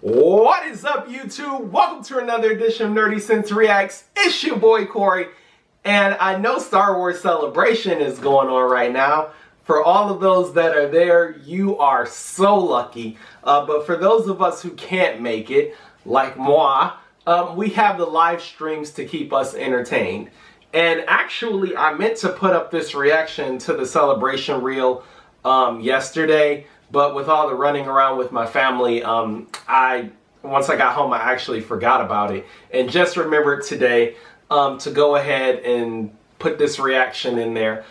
What is up, YouTube? Welcome to another edition of Nerdy Sense Reacts. It's your boy Corey, and I know Star Wars Celebration is going on right now. For all of those that are there, you are so lucky. But for those of us who can't make it, like moi, we have the live streams to keep us entertained. And actually, I meant to put up this reaction to the Celebration reel yesterday. But with all the running around with my family, once I got home, I actually forgot about it. And just remembered today to go ahead and put this reaction in there.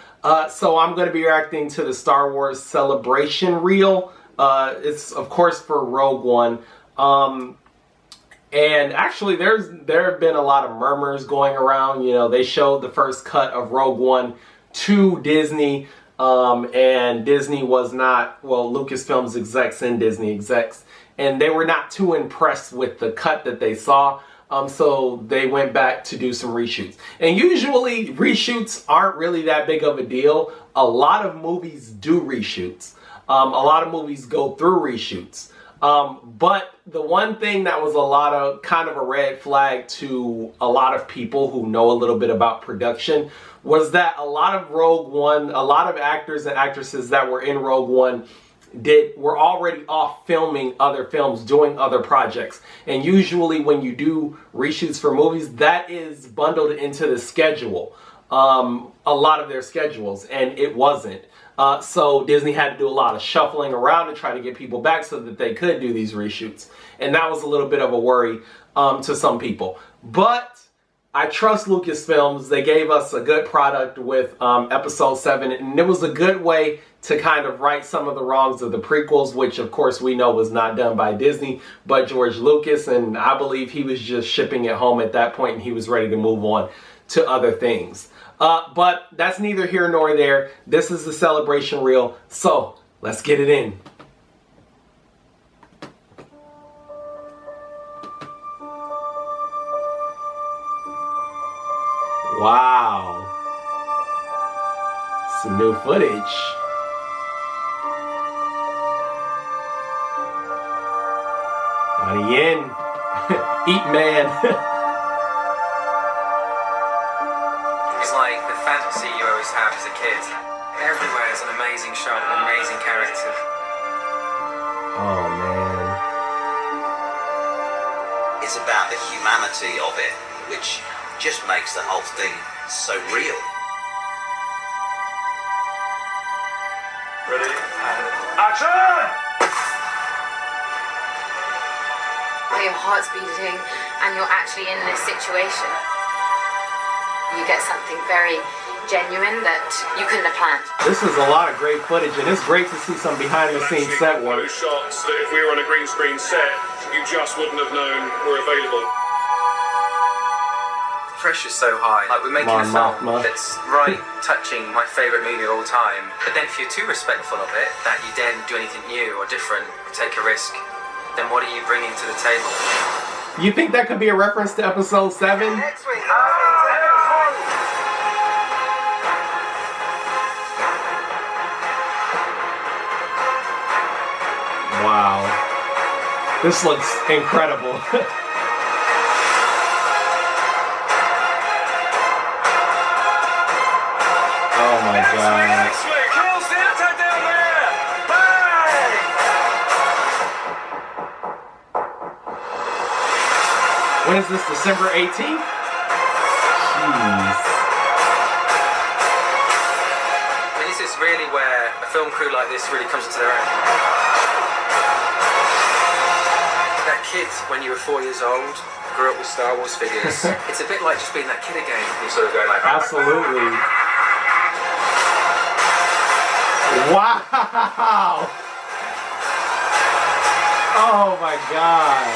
So I'm going to be reacting to the Star Wars Celebration reel. It's, of course, for Rogue One. And actually, there have been a lot of murmurs going around. You know, they showed the first cut of Rogue One to Disney. And Disney was not, well, Lucasfilm's execs and Disney execs, and they were not too impressed with the cut that they saw. So they went back to do some reshoots. And usually reshoots aren't really that big of a deal. A lot of movies do reshoots. A lot of movies go through reshoots. But the one thing that was kind of a red flag to a lot of people who know a little bit about production was that a lot of Rogue One, a lot of actors and actresses that were in Rogue One were already off filming other films, doing other projects. And usually when you do reshoots for movies, that is bundled into the schedule, a lot of their schedules, and it wasn't. So Disney had to do a lot of shuffling around to try to get people back so that they could do these reshoots. And that was a little bit of a worry to some people. But I trust Lucasfilms. They gave us a good product with Episode 7, and it was a good way to kind of right some of the wrongs of the prequels, which of course we know was not done by Disney, but George Lucas, and I believe he was just shipping it home at that point and he was ready to move on to other things. But that's neither here nor there. This is the Celebration reel, so let's get it in. Wow. Some new footage. Yen. Eat man. It's like the fantasy you always have as a kid. Everywhere is an amazing shot, an amazing character. Oh man. It's about the humanity of it, which just makes the whole thing so real. Ready? And action! Your heart's beating and you're actually in this situation. You get something very genuine that you couldn't have planned. This is a lot of great footage, and it's great to see some behind the scenes set work. Those shots that if we were on a green screen set, you just wouldn't have known were available. The pressure's so high. Like, we're making a film that's right, touching my favourite movie of all time. But then if you're too respectful of it, that you then do anything new or different, or take a risk, then what are you bringing to the table? You think that could be a reference to Episode 7? Next week. Wow. This looks incredible. Oh my God. When is this, December 18th? Jeez. This is really where a film crew like this really comes into their own. That kid, when you were 4 years old, grew up with Star Wars figures. It's a bit like just being that kid again. You sort of go like... Absolutely. Wow! Oh my God.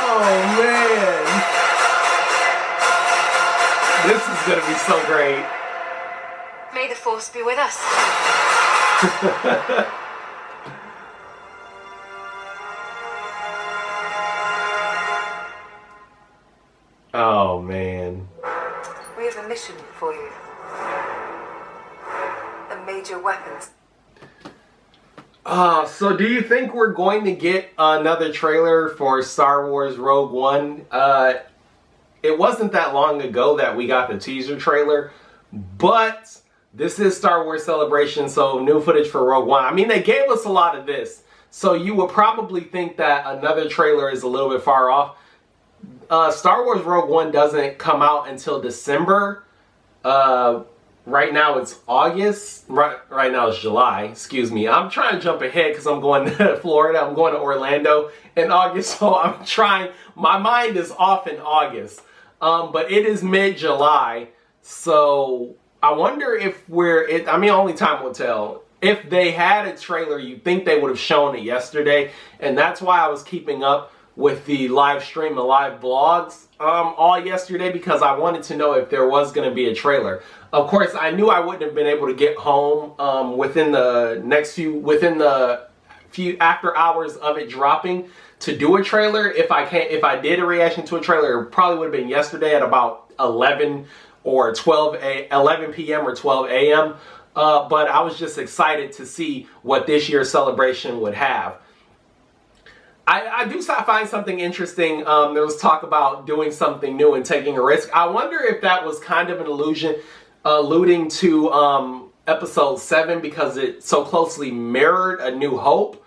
Oh man, this is gonna be so great. May the Force be with us. Oh man. We have a mission for you. major weapons. So do you think we're going to get another trailer for Star Wars Rogue One? It wasn't that long ago that we got the teaser trailer, but this is Star Wars Celebration, so new footage for Rogue One. I mean, they gave us a lot of this, so you would probably think that another trailer is a little bit far off. Star Wars Rogue One doesn't come out until December. Right now it's August. Right now it's July. Excuse me. I'm trying to jump ahead because I'm going to Florida. I'm going to Orlando in August, so I'm trying. My mind is off in August. But it is mid-July, so I wonder if I mean, only time will tell. If they had a trailer, you'd think they would have shown it yesterday, and that's why I was keeping up with the live stream and live blogs all yesterday, because I wanted to know if there was going to be a trailer. Of course, I knew I wouldn't have been able to get home within the few after hours of it dropping to do a trailer. If I did a reaction to a trailer, it probably would have been yesterday at about 11 p.m. or 12 a.m. But I was just excited to see what this year's celebration would have. I do find something interesting. There was talk about doing something new and taking a risk. I wonder if that was kind of an alluding to Episode 7, because it so closely mirrored A New Hope.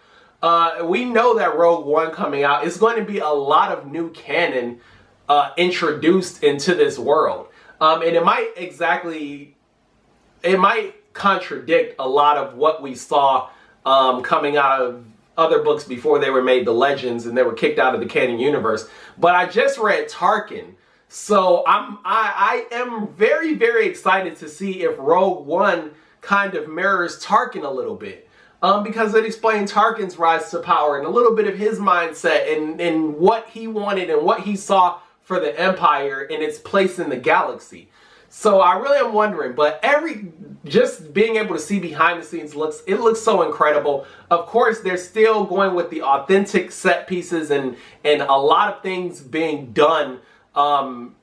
We know that Rogue One coming out is going to be a lot of new canon introduced into this world. And it might contradict a lot of what we saw coming out of other books before they were made the Legends and they were kicked out of the canon universe. But I just read Tarkin, so I am very, very excited to see if Rogue One kind of mirrors Tarkin a little bit. Because it explained Tarkin's rise to power and a little bit of his mindset and what he wanted and what he saw for the Empire and its place in the galaxy. So I really am wondering, but just being able to see behind the scenes looks so incredible. Of course, they're still going with the authentic set pieces and a lot of things being done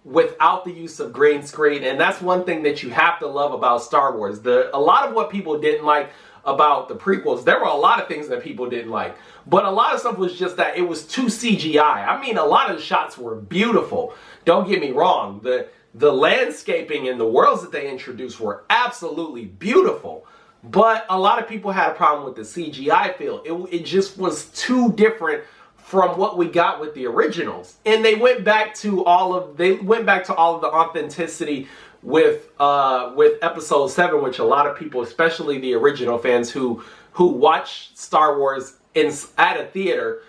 without the use of green screen. And that's one thing that you have to love about Star Wars. A lot of what people didn't like about the prequels, there were a lot of things that people didn't like, but a lot of stuff was just that it was too CGI. I mean, a lot of the shots were beautiful. Don't get me wrong. The landscaping and the worlds that they introduced were absolutely beautiful, but a lot of people had a problem with the CGI feel. It just was too different from what we got with the originals, and they went back to all of the authenticity with Episode 7, which a lot of people, especially the original fans who watched Star Wars at a theater,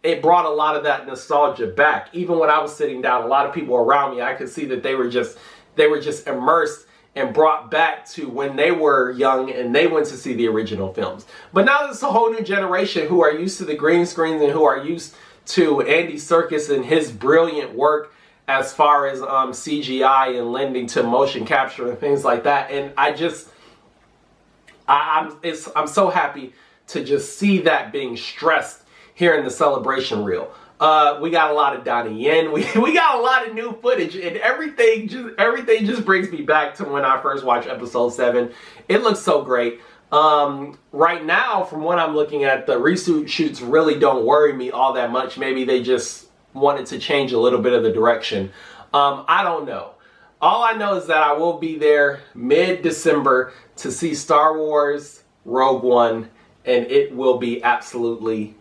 it brought a lot of that nostalgia back. Even when I was sitting down, a lot of people around me, I could see that they were just immersed and brought back to when they were young and they went to see the original films. But now there's a whole new generation who are used to the green screens and who are used to Andy Serkis and his brilliant work as far as CGI and lending to motion capture and things like that. And I'm so happy to just see that being stressed here in the celebration reel. We got a lot of Donnie Yen. We got a lot of new footage, and everything just brings me back to when I first watched Episode 7. It looks so great. Right now, from what I'm looking at, the reshoots really don't worry me all that much. Maybe they just wanted to change a little bit of the direction. I don't know. All I know is that I will be there mid-December to see Star Wars Rogue One, and it will be absolutely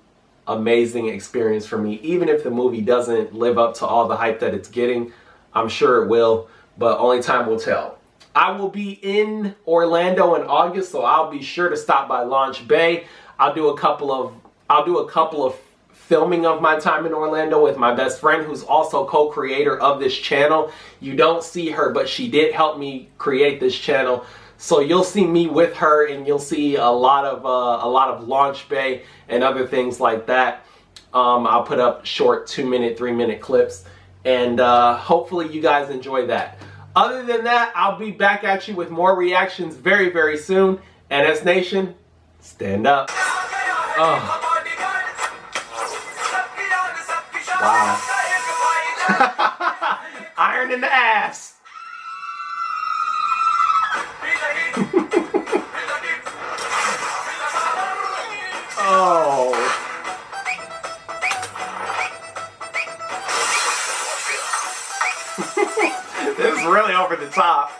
amazing experience for me. Even if the movie doesn't live up to all the hype that it's getting, I'm sure it will, but only time will tell. I will be in Orlando in August, so I'll be sure to stop by Launch Bay. I'll do a couple of filming of my time in Orlando with my best friend, who's also co-creator of this channel. You don't see her, but she did help me create this channel. So you'll see me with her, and you'll see a lot of Launch Bay and other things like that. I'll put up short 2-minute, 3-minute clips, and hopefully you guys enjoy that. Other than that, I'll be back at you with more reactions very, very soon. NS Nation, stand up. Oh. Wow. Iron in the ass. Oh. This is really over the top.